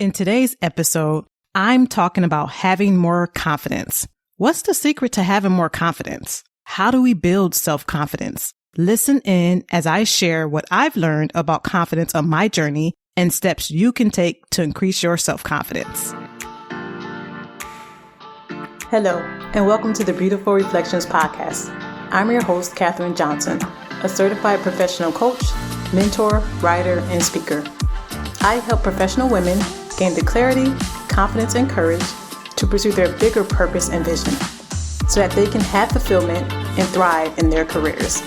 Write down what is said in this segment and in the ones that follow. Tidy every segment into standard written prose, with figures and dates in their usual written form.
In today's episode, I'm talking about having more confidence. What's the secret to having more confidence? How do we build self-confidence? Listen in as I share what I've learned about confidence on my journey and steps you can take to increase your self-confidence. Hello, and welcome to the Beautiful Reflections podcast. I'm your host, Katherine Johnson, a certified professional coach, mentor, writer, and speaker. I help professional women gain the clarity, confidence, and courage to pursue their bigger purpose and vision so that they can have fulfillment and thrive in their careers.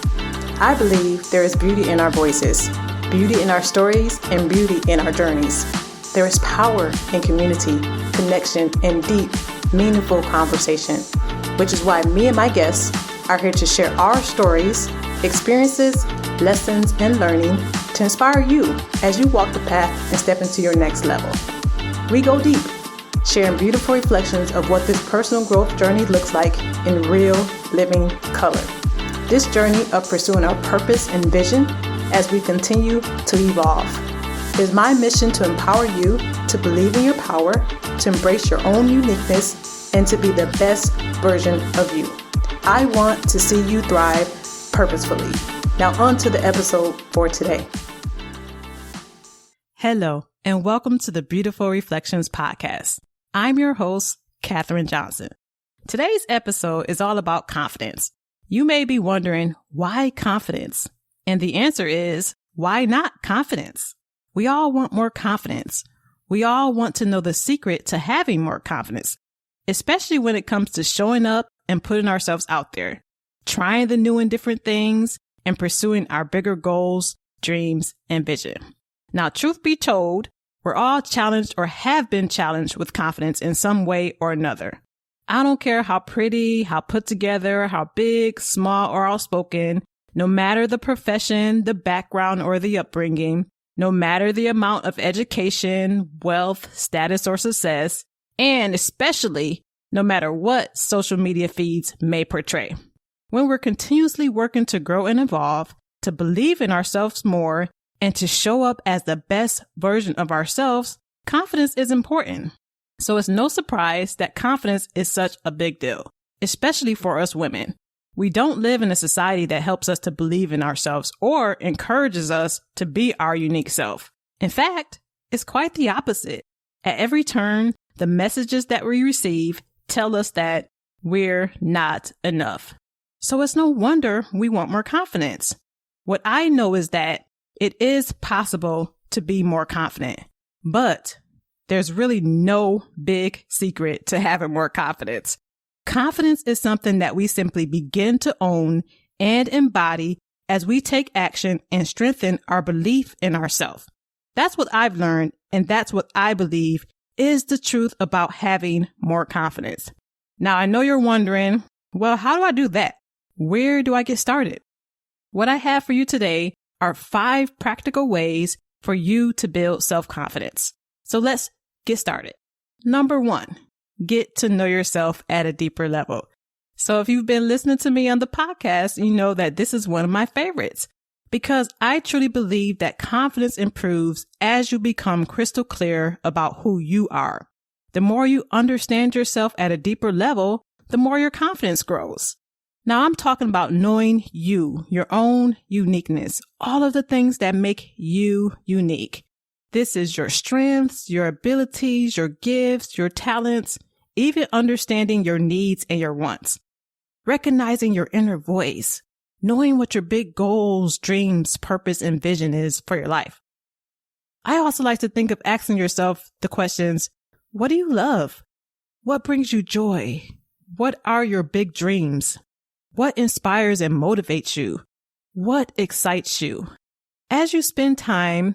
I believe there is beauty in our voices, beauty in our stories, and beauty in our journeys. There is power in community, connection, and deep, meaningful conversation, which is why me and my guests are here to share our stories, experiences, lessons, and learning to inspire you as you walk the path and step into your next level. We go deep, sharing beautiful reflections of what this personal growth journey looks like in real, living color. This journey of pursuing our purpose and vision as we continue to evolve. It is my mission to empower you to believe in your power, to embrace your own uniqueness, and to be the best version of you. I want to see you thrive purposefully. Now on to the episode for today. Hello, and welcome to the Beautiful Reflections podcast. I'm your host, Katherine Johnson. Today's episode is all about confidence. You may be wondering, why confidence? And the answer is, why not confidence? We all want more confidence. We all want to know the secret to having more confidence, especially when it comes to showing up and putting ourselves out there, trying the new and different things, and pursuing our bigger goals, dreams, and vision. Now, truth be told, we're all challenged or have been challenged with confidence in some way or another. I don't care how pretty, how put together, how big, small, or outspoken, no matter the profession, the background, or the upbringing, no matter the amount of education, wealth, status, or success, and especially no matter what social media feeds may portray. When we're continuously working to grow and evolve, to believe in ourselves more, and to show up as the best version of ourselves, confidence is important. So it's no surprise that confidence is such a big deal, especially for us women. We don't live in a society that helps us to believe in ourselves or encourages us to be our unique self. In fact, it's quite the opposite. At every turn, the messages that we receive tell us that we're not enough. So it's no wonder we want more confidence. What I know is that it is possible to be more confident, but there's really no big secret to having more confidence. Confidence is something that we simply begin to own and embody as we take action and strengthen our belief in ourselves. That's what I've learned, and that's what I believe is the truth about having more confidence. Now, I know you're wondering, well, how do I do that? Where do I get started? What I have for you today are 5 practical ways for you to build self-confidence. So let's get started. Number 1, get to know yourself at a deeper level. So if you've been listening to me on the podcast, you know that this is one of my favorites because I truly believe that confidence improves as you become crystal clear about who you are. The more you understand yourself at a deeper level, the more your confidence grows. Now I'm talking about knowing you, your own uniqueness, all of the things that make you unique. This is your strengths, your abilities, your gifts, your talents, even understanding your needs and your wants. Recognizing your inner voice, knowing what your big goals, dreams, purpose, and vision is for your life. I also like to think of asking yourself the questions, what do you love? What brings you joy? What are your big dreams? What inspires and motivates you? What excites you? As you spend time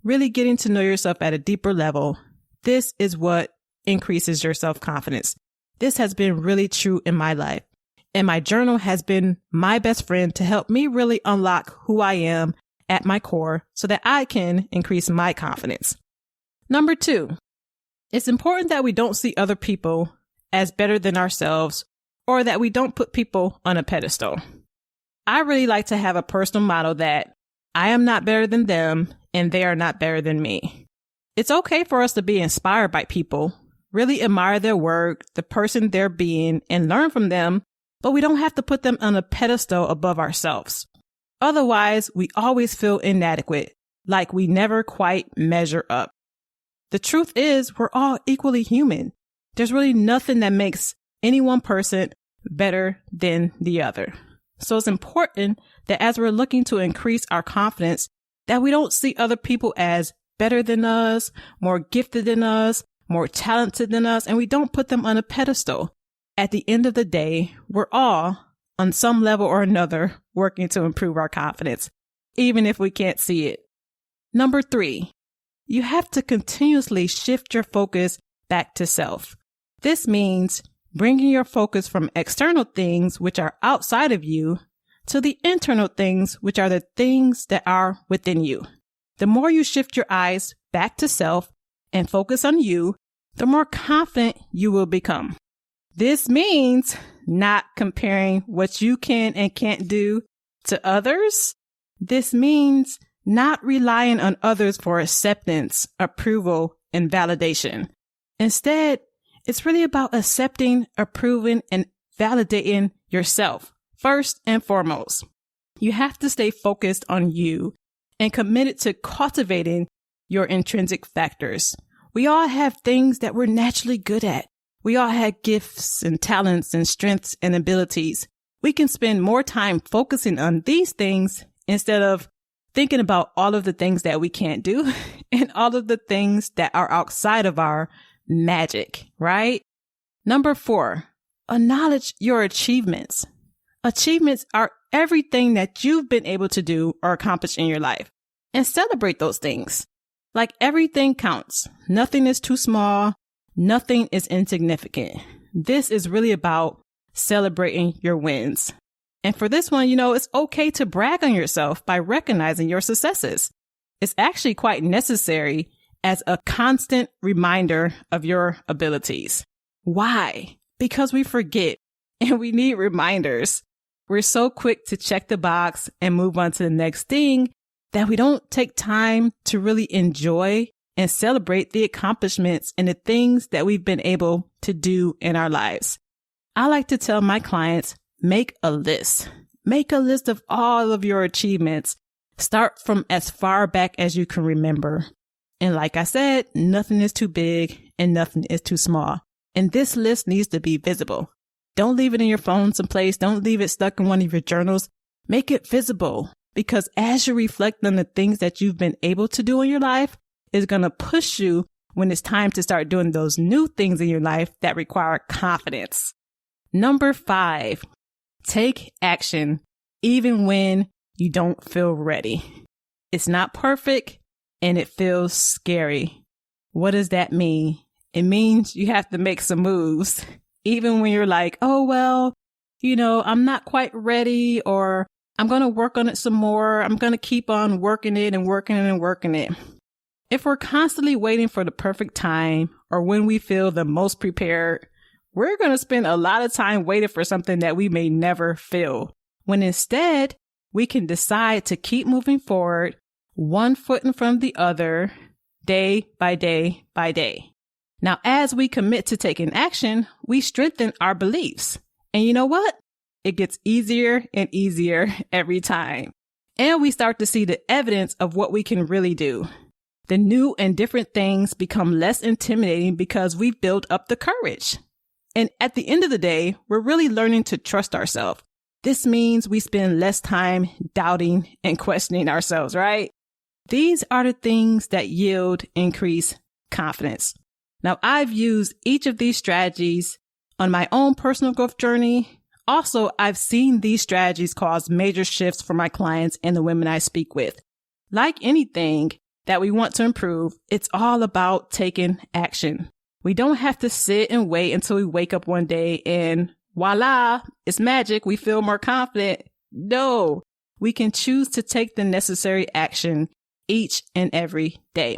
really getting to know yourself at a deeper level, this is what increases your self-confidence. This has been really true in my life. And my journal has been my best friend to help me really unlock who I am at my core so that I can increase my confidence. Number 2, it's important that we don't see other people as better than ourselves or that we don't put people on a pedestal. I really like to have a personal motto that I am not better than them and they are not better than me. It's okay for us to be inspired by people, really admire their work, the person they're being, and learn from them, but we don't have to put them on a pedestal above ourselves. Otherwise, we always feel inadequate, like we never quite measure up. The truth is, we're all equally human. There's really nothing that makes any one person better than the other. So it's important that as we're looking to increase our confidence, that we don't see other people as better than us, more gifted than us, more talented than us, and we don't put them on a pedestal. At the end of the day, we're all, on some level or another, working to improve our confidence, even if we can't see it. Number 3, you have to continuously shift your focus back to self. This means bringing your focus from external things, which are outside of you, to the internal things, which are the things that are within you. The more you shift your eyes back to self and focus on you, the more confident you will become. This means not comparing what you can and can't do to others. This means not relying on others for acceptance, approval, and validation. Instead, it's really about accepting, approving, and validating yourself first and foremost. You have to stay focused on you and committed to cultivating your intrinsic factors. We all have things that we're naturally good at. We all have gifts and talents and strengths and abilities. We can spend more time focusing on these things instead of thinking about all of the things that we can't do and all of the things that are outside of our magic, right? Number 4, acknowledge your achievements. Achievements are everything that you've been able to do or accomplish in your life, and celebrate those things. Like, everything counts. Nothing is too small. Nothing is insignificant. This is really about celebrating your wins. And for this one, it's okay to brag on yourself by recognizing your successes. It's actually quite necessary as a constant reminder of your abilities. Why? Because we forget and we need reminders. We're so quick to check the box and move on to the next thing that we don't take time to really enjoy and celebrate the accomplishments and the things that we've been able to do in our lives. I like to tell my clients, make a list. Make a list of all of your achievements. Start from as far back as you can remember. And like I said, nothing is too big and nothing is too small. And this list needs to be visible. Don't leave it in your phone someplace. Don't leave it stuck in one of your journals. Make it visible, because as you reflect on the things that you've been able to do in your life, it's going to push you when it's time to start doing those new things in your life that require confidence. Number 5, take action even when you don't feel ready. It's not perfect and it feels scary. What does that mean? It means you have to make some moves. Even when you're like, oh, well, I'm not quite ready, or I'm going to work on it some more. I'm going to keep on working it and working it and working it. If we're constantly waiting for the perfect time or when we feel the most prepared, we're going to spend a lot of time waiting for something that we may never feel. When instead, we can decide to keep moving forward, one foot in front of the other, day by day by day. Now, as we commit to taking action, we strengthen our beliefs. And you know what? It gets easier and easier every time. And we start to see the evidence of what we can really do. The new and different things become less intimidating because we've built up the courage. And at the end of the day, we're really learning to trust ourselves. This means we spend less time doubting and questioning ourselves, right? These are the things that yield increased confidence. Now, I've used each of these strategies on my own personal growth journey. Also, I've seen these strategies cause major shifts for my clients and the women I speak with. Like anything that we want to improve, it's all about taking action. We don't have to sit and wait until we wake up one day and voila, it's magic. We feel more confident. No, we can choose to take the necessary action each and every day.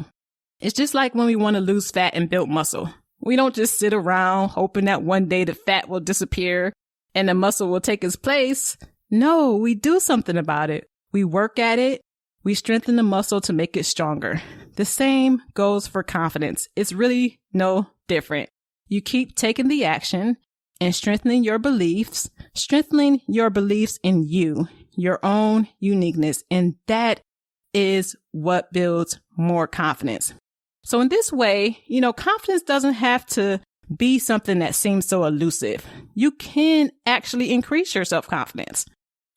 It's just like when we want to lose fat and build muscle. We don't just sit around hoping that one day the fat will disappear and the muscle will take its place. No, we do something about it. We work at it. We strengthen the muscle to make it stronger. the same goes for confidence. It's really no different. You keep taking the action and strengthening your beliefs in you, your own uniqueness. And that is what builds more confidence. So in this way, confidence doesn't have to be something that seems so elusive. You can actually increase your self-confidence.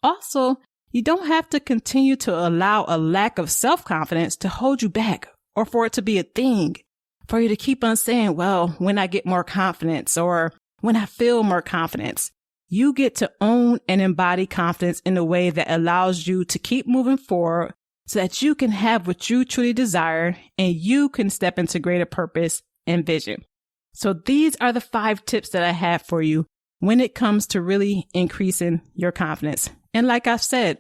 Also, you don't have to continue to allow a lack of self-confidence to hold you back or for it to be a thing, for you to keep on saying, well, when I get more confidence or when I feel more confidence. You get to own and embody confidence in a way that allows you to keep moving forward so that you can have what you truly desire and you can step into greater purpose and vision. So these are the 5 tips that I have for you when it comes to really increasing your confidence. And like I've said,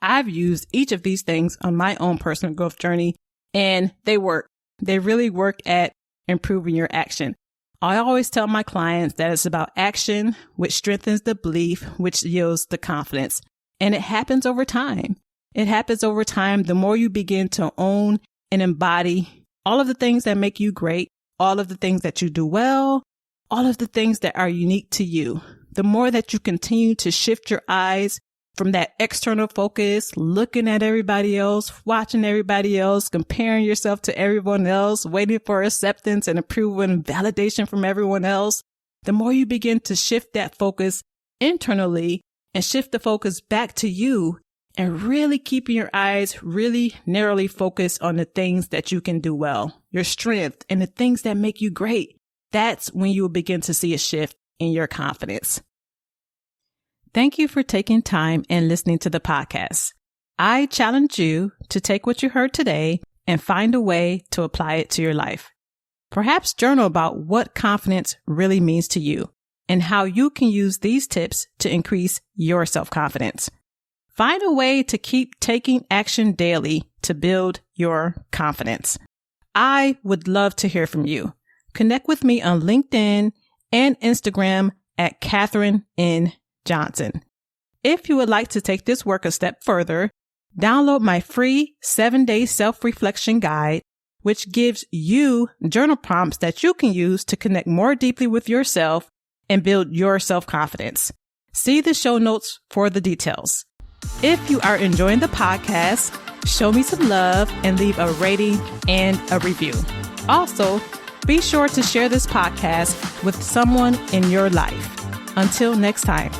I've used each of these things on my own personal growth journey, and they work. They really work at improving your action. I always tell my clients that it's about action, which strengthens the belief, which yields the confidence. And it happens over time. It happens over time. The more you begin to own and embody all of the things that make you great, all of the things that you do well, all of the things that are unique to you, the more that you continue to shift your eyes from that external focus, looking at everybody else, watching everybody else, comparing yourself to everyone else, waiting for acceptance and approval and validation from everyone else, the more you begin to shift that focus internally and shift the focus back to you and really keeping your eyes really narrowly focused on the things that you can do well, your strength and the things that make you great. That's when you will begin to see a shift in your confidence. Thank you for taking time and listening to the podcast. I challenge you to take what you heard today and find a way to apply it to your life. Perhaps journal about what confidence really means to you and how you can use these tips to increase your self-confidence. Find a way to keep taking action daily to build your confidence. I would love to hear from you. Connect with me on LinkedIn and Instagram at Katherine N Johnson. If you would like to take this work a step further, download my free 7-day self-reflection guide, which gives you journal prompts that you can use to connect more deeply with yourself and build your self-confidence. See the show notes for the details. If you are enjoying the podcast, show me some love and leave a rating and a review. Also, be sure to share this podcast with someone in your life. Until next time.